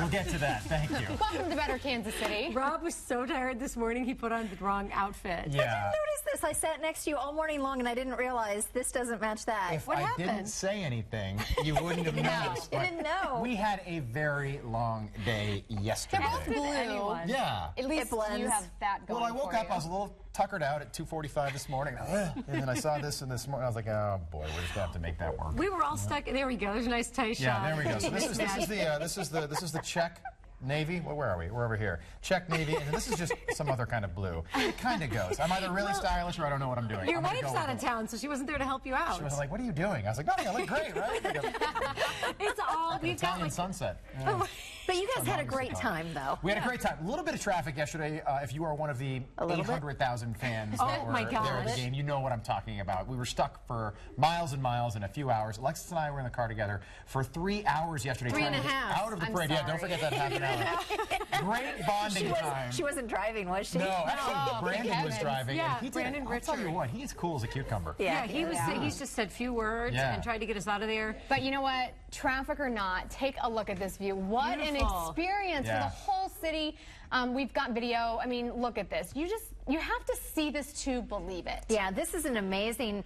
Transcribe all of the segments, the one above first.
We'll get to that. Thank you. Welcome to Better Kansas City. Rob was so tired this morning, he put on the wrong outfit. I Yeah. didn't notice this. I sat next to you all morning long, and I didn't realize this doesn't match that. If What I happened? didn't say anything, you wouldn't have noticed. You but didn't know. We had a very long day yesterday. Blue. Anyone. Yeah. At least blends. you have that going Well, I woke for up, you. I was a little tuckered out at 2:45 this morning, and then I saw this this morning. I was like, oh boy, we're just gonna have to make that work. We were all stuck. There we go. There's a nice tight shot. Yeah, there we go. So this is the Czech Navy. Well, where are we? We're over here. Czech Navy, and this is just some other kind of blue. It kind of goes. I'm either really stylish or I don't know what I'm doing. Your I'm gonna wife's go out with of it. town, so she wasn't there to help you out. She was like, what are you doing? I was like, nothing. I look great, right? Like It's all we've got. Italian Like, sunset. Yeah. But you guys had a great time, though. We had a great time. A little bit of traffic yesterday. If you are one of the little bit? 800,000 fans Oh, that were my there at the gosh. game, you know what I'm talking about. We were stuck for miles and miles in a few hours. Alexis and I were in the car together for 3 hours yesterday. Three trying and to a get half. out of the I'm parade. Yeah, don't sorry. forget that half an hour. Great bonding time. She wasn't driving, was she? No, actually, Brandon was heavens. driving. Yeah, and he did, Brandon I'll tell you Richard. what, he is cool as a cucumber. yeah, he's just said few words Yeah. and tried to get us out of there. But you know what? Traffic or not, take a look at this view. What Beautiful. an experience for Yeah. the whole city. We've got video. I mean, look at this. You have to see this to believe it. Yeah, this is amazing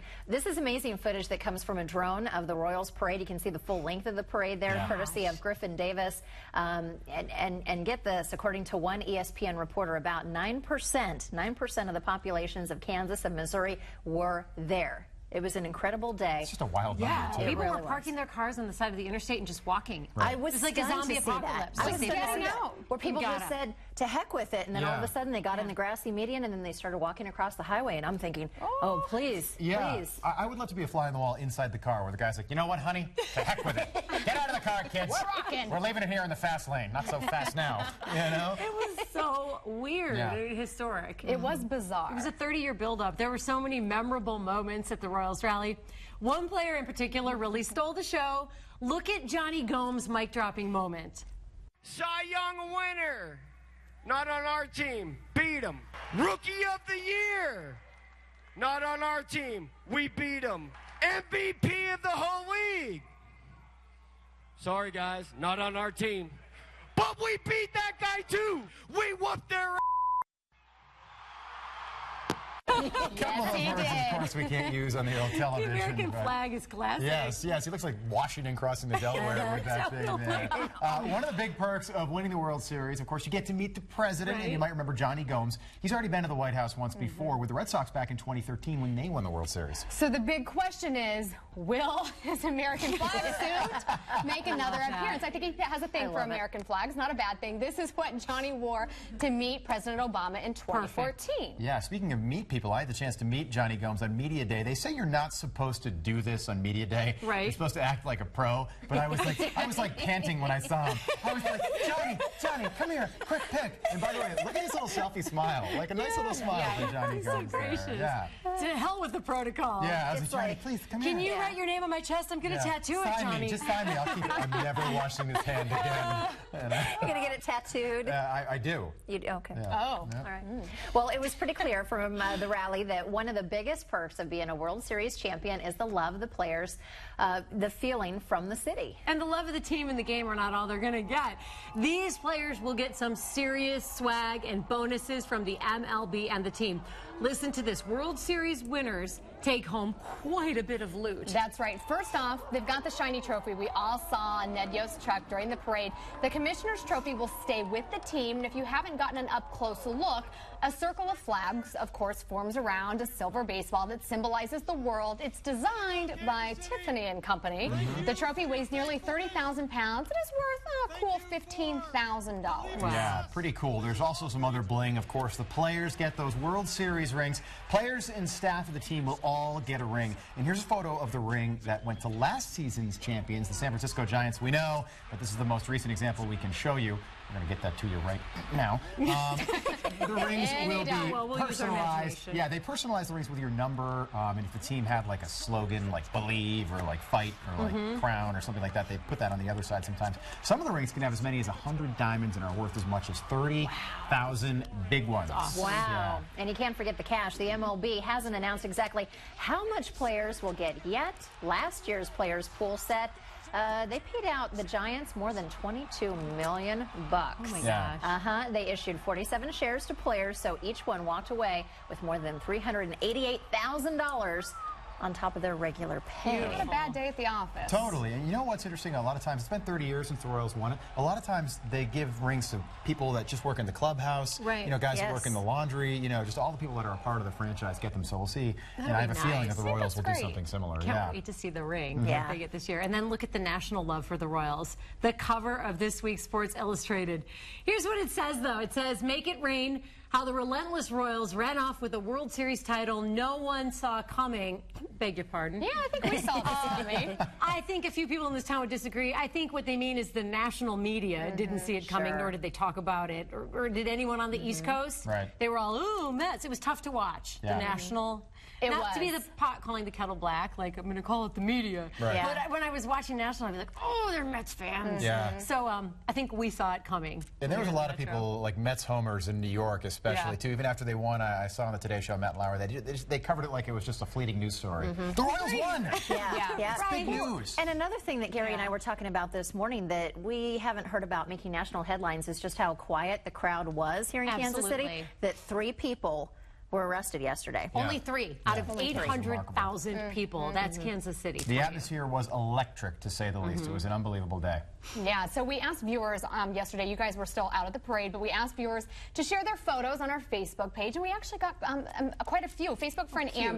footage that comes from a drone of the Royals parade. You can see the full length of the parade there, Yeah. courtesy of Griffin Davis. And get this, according to one ESPN reporter, about 9% of the populations of Kansas and Missouri were there. It was an incredible day. It's just a wild Yeah, number, too. people really were parking their cars on the side of the interstate and just walking. I was It's like a stunned zombie to see that. apocalypse. I Like was they stunned to gotta see that. know. Where people You just gotta. said, to heck with it, and then all of Yeah. a sudden they got in the grassy median, and then they started walking across the highway, and I'm thinking, oh, please, Yeah, please. I would love to be a fly on the wall inside the car where the guy's like, you know what, honey? To heck with it. Get out of the car, kids. We're rocking. We're leaving it here in the fast lane. Not so fast now, you know? It was so weird, Yeah. It historic. was bizarre. It was a 30-year buildup. There were so many memorable moments at the Royals rally. One player in particular really stole the show. Look at Johnny Gomes' mic-dropping moment. Cy Young winner. Not on our team. Beat him. Rookie of the year. Not on our team. We beat him. MVP of the whole league. Sorry, guys. Not on our team. But we beat that guy, too. We whooped their Couple of he words, did. of course, we can't use on the old The television. American but- flag is classic. Yes, yes. He looks like Washington crossing the Delaware with that thing there. One of the big perks of winning the World Series, of course, you get to meet the president, and you Right. might remember Johnny Gomes. He's already been to the White House once before with the Red Sox back in 2013 when they won the World Series. So the big question is, will his American flag suit make another appearance? I think he has a thing for love it. American flags, not a bad thing. This is what Johnny wore to meet President Obama in 2014. Yeah, speaking of meet people, I had the chance to meet Johnny Gomes on Media Day. They say you're not supposed to do this on Media Day. Right. You're supposed to act like a pro. But I was like panting when I saw him. I was like, Johnny, come here, quick pick. And by the way, look at his little selfie smile. Like a nice little smile for Johnny He's so Gomes there. gracious. Yeah. To hell with the protocol. Yeah, I was like, It's Johnny, like, please come Can here. you write your name on my chest? I'm going to Yeah. tattoo it, Sign Johnny. me, just sign me. I'll keep it. I'm never washing this hand again. And, You're going to get it tattooed? I do. Okay. Yeah. Oh. All right. Well, it was pretty clear from the rally that one of the biggest perks of being a World Series champion is the love of the players, the feeling from the city. And the love of the team and the game are not all they're going to get. These players will get some serious swag and bonuses from the MLB and the team. Listen to this. World Series winners take home quite a bit of loot. That's right. First off, they've got the shiny trophy we all saw on Ned Yost's truck during the parade. The Commissioner's Trophy will stay with the team, and if you haven't gotten an up-close look, a circle of flags, of course, forms around a silver baseball that symbolizes the world. It's designed by Tiffany & Company. The trophy weighs nearly 30,000 pounds. It is worth a cool $15,000. Yeah, pretty cool. There's also some other bling. Of course, the players get those World Series rings. Players and staff of the team will all get a ring. And here's a photo of the ring that went to last season's champions, the San Francisco Giants. We know that this is the most recent example we can show you. I'm going to get that to you right now. The rings will be Well, we'll use our personalized. imagination. Yeah, they personalize the rings with your number. And if the team had like a slogan like believe or like fight or like crown or something like that, they put that on the other side sometimes. Some of the rings can have as many as 100 diamonds and are worth as much as 30,000 big ones. Wow. Yeah. And you can't forget the cash. The MLB hasn't announced exactly how much players will get yet. Last year's players pool set They paid out the Giants more than $22 million. Oh my gosh. They issued 47 shares to players, so each one walked away with more than $388,000 on top of their regular pay. Not a bad day at the office. Totally. And you know what's interesting? A lot of times, it's been 30 years since the Royals won it. A lot of times, they give rings to people that just work in the clubhouse. Right. You know, guys that Yes. work in the laundry. You know, just all the people that are a part of the franchise get them. So we'll see. That'll And I have be a feeling nice. that the Yeah, Royals will that's do great. something similar. Can't wait to see the ring Yeah. that they get this year. And then look at the national love for the Royals. The cover of this week's Sports Illustrated. Here's what it says, though. It says, "Make it rain. How the relentless Royals ran off with a World Series title no one saw coming." Beg your pardon. Yeah, I think we saw this coming. I think a few people in this town would disagree. I think what they mean is the national media didn't see it coming, sure. nor did they talk about it. Or did anyone on the East Coast? Right. They were all, ooh, Mets. It was tough to watch. Yeah. The national. It Not to be the was. pot calling the kettle black, like I'm going to call it the media. Right. Yeah. But when I was watching national, I'd be like, oh, they're Mets fans. Yeah. So I think we saw it coming. And there was a lot of Metro. people, like Mets homers in New York especially, Yeah. too. Even after they won, I saw on the Today Show, Matt Lauer, they covered it like it was just a fleeting news story. The Royals won! Yeah. It's big news. And another thing that Gary and I were talking about this morning that we haven't heard about making national headlines is just how quiet the crowd was here in Kansas City. Absolutely. That 3 people were arrested yesterday. Only 3 out of Only 3. 800,000 people. That's Kansas City. The atmosphere was electric, to say the least. It was an unbelievable day. Yeah, so we asked viewers yesterday, you guys were still out at the parade, but we asked viewers to share their photos on our Facebook page, and we actually got quite a few. Facebook friend Amber